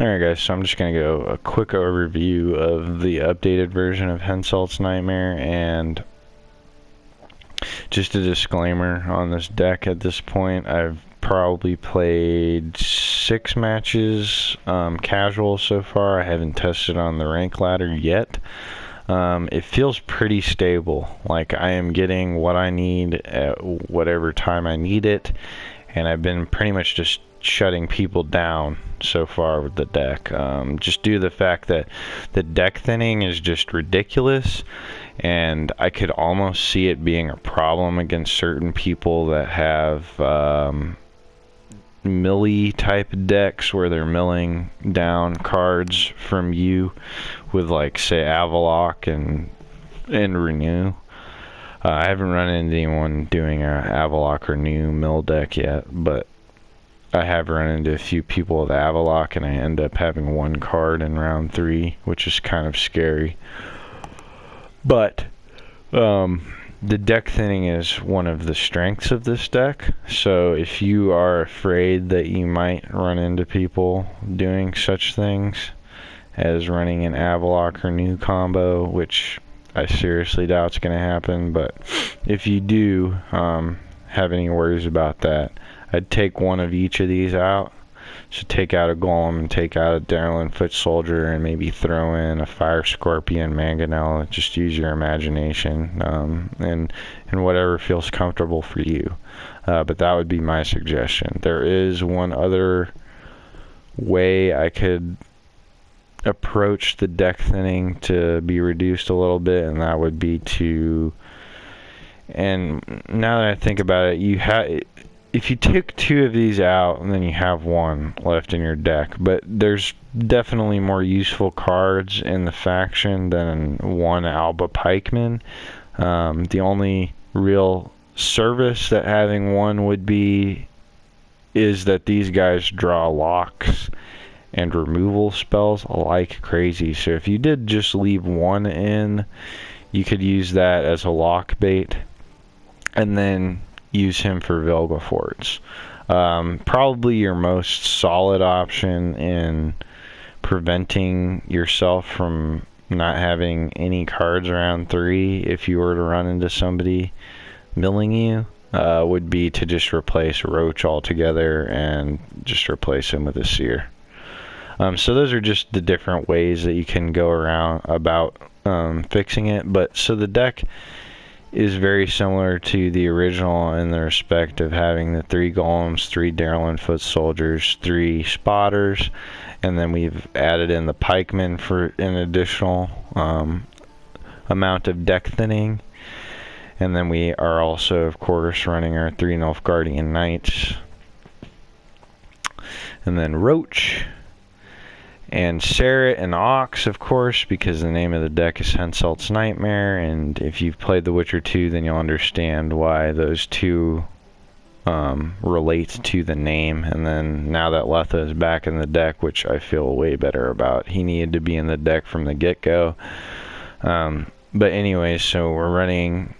Alright guys, so I'm just going to go a quick overview of the updated version of Henselt's Nightmare, and just a disclaimer on this deck at this point. I've probably played 6 matches casual so far. I haven't tested on the rank ladder yet. It feels pretty stable. Like I am getting what I need at whatever time I need it, and I've been pretty much just shutting people down so far with the deck, just due to the fact that the deck thinning is just ridiculous, and I could almost see it being a problem against certain people that have millie type decks where they're milling down cards from you with, like, say Avalock and Renew. I haven't run into anyone doing a Avalock or Renew mill deck yet, but I have run into a few people with Avalock, and I end up having 1 card in round 3, which is kind of scary. But the deck thinning is one of the strengths of this deck, so if you are afraid that you might run into people doing such things as running an Avalock or New combo, which I seriously doubt is going to happen, but if you do have any worries about that, I'd take one of each of these out. So take out a Golem and take out a Darlin Foot Soldier, and maybe throw in a Fire Scorpion Mangonel. Just use your imagination and whatever feels comfortable for you. But that would be my suggestion. There is one other way I could approach the deck thinning to be reduced a little bit, and that would be to, and now that I think about it, if you take 2 of these out, and then you have 1 left in your deck, but there's definitely more useful cards in the faction than 1 Alba Pikeman. The only real service that having 1 would be is that these guys draw locks and removal spells like crazy. So if you did just leave 1 in, you could use that as a lock bait, and then use him for Vilgefortz. Probably your most solid option in preventing yourself from not having any cards around 3 if you were to run into somebody milling you, would be to just replace Roach altogether and just replace him with a Seer. So those are just the different ways that you can go around about fixing it. But so the deck is very similar to the original in the respect of having the 3 Golems, 3 Darlin Foot Soldiers, 3 Spotters, and then we've added in the Pikemen for an additional amount of deck thinning. And then we are also, of course, running our 3 Nilfgaardian Knights, and then Roach, and Serret and Ox, of course, because the name of the deck is Henselt's Nightmare, and if you've played The Witcher 2, then you'll understand why those 2 relate to the name. And then now that Letha is back in the deck, which I feel way better about, he needed to be in the deck from the get-go. But anyways, so we're running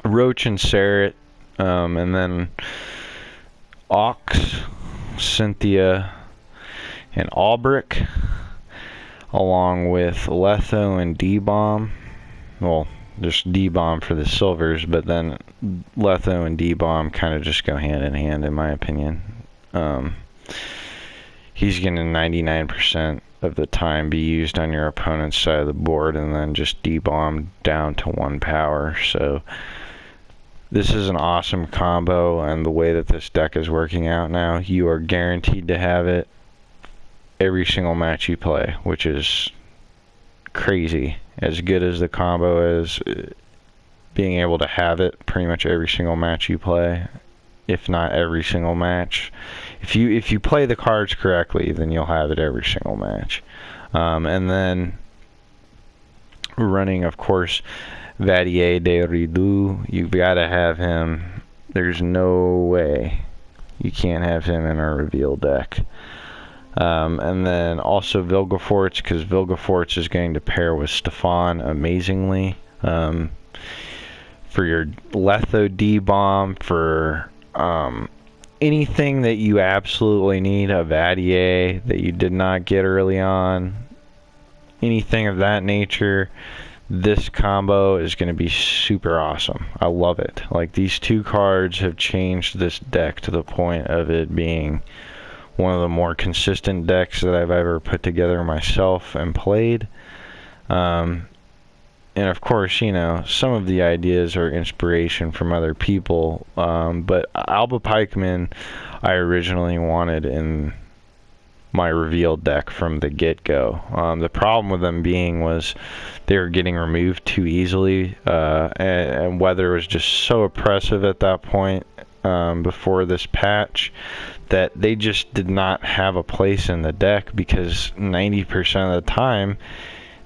Roach and Serret, and then Ox, Cynthia, and Albric, along with Letho and D-Bomb. Well, just D-Bomb for the silvers, but then Letho and D-Bomb kind of just go hand in hand, in my opinion. He's going to 99% of the time be used on your opponent's side of the board, and then just D-Bomb down to 1 power. So this is an awesome combo, and the way that this deck is working out now, you are guaranteed to have it every single match you play, which is crazy. As good as the combo is, being able to have it pretty much every single match you play, if not every single match. If you play the cards correctly, then you'll have it every single match. And then running, of course, Vadier de Rideau. You've got to have him. There's no way you can't have him in a reveal deck. And then also Vilgefortz, because Vilgefortz is going to pair with Stefan amazingly. For your Letho D-Bomb, for anything that you absolutely need, a Vadier that you did not get early on, anything of that nature, this combo is going to be super awesome. I love it. Like, these two cards have changed this deck to the point of it being one of the more consistent decks that I've ever put together myself and played. And of course, you know, some of the ideas are inspiration from other people, but Alba Pikeman I originally wanted in my reveal deck from the get-go. The problem with them being was they were getting removed too easily, and weather was just so oppressive at that point before this patch that they just did not have a place in the deck, because 90% of the time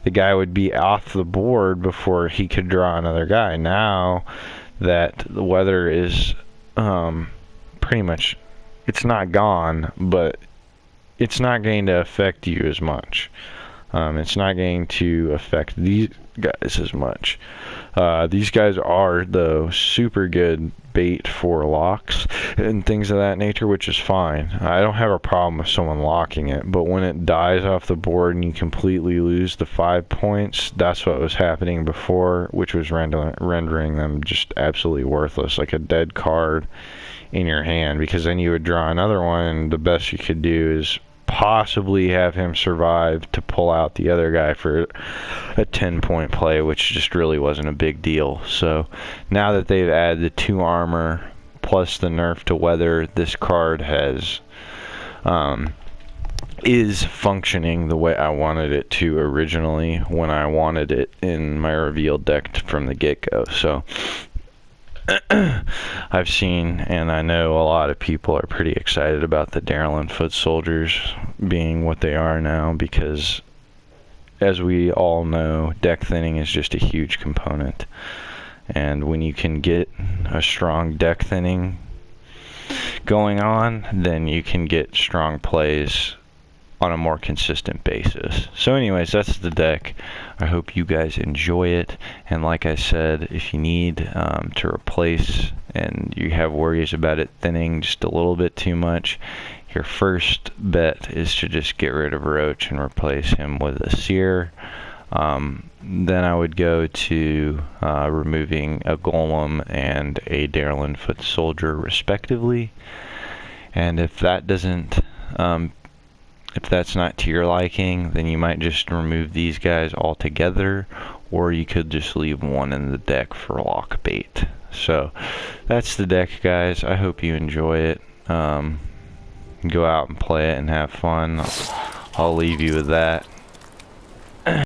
the guy would be off the board before he could draw another guy. Now that the weather is pretty much, it's not gone, but it's not going to affect you as much. It's not going to affect these guys as much. These guys are, though, super good bait for locks and things of that nature, which is fine. I don't have a problem with someone locking it, but when it dies off the board and you completely lose the 5 points, that's what was happening before, which was rendering them just absolutely worthless, like a dead card in your hand, because then you would draw another one, and the best you could do is possibly have him survive to pull out the other guy for a 10-point play, which just really wasn't a big deal. So now that they've added the 2 armor plus the nerf to weather, this card has is functioning the way I wanted it to originally when I wanted it in my reveal deck from the get-go. So I've seen, and I know a lot of people are pretty excited about the Darylin Foot Soldiers being what they are now, because as we all know, deck thinning is just a huge component, and when you can get a strong deck thinning going on, then you can get strong plays on a more consistent basis. So anyways, that's the deck. I hope you guys enjoy it, and like I said, if you need to replace and you have worries about it thinning just a little bit too much, your first bet is to just get rid of Roach and replace him with a Seer. Then I would go to removing a Golem and a Darylin Foot Soldier respectively, and if that doesn't if that's not to your liking, then you might just remove these guys altogether, or you could just leave one in the deck for lock bait. So that's the deck, guys. I hope you enjoy it. Go out and play it and have fun. I'll leave you with that.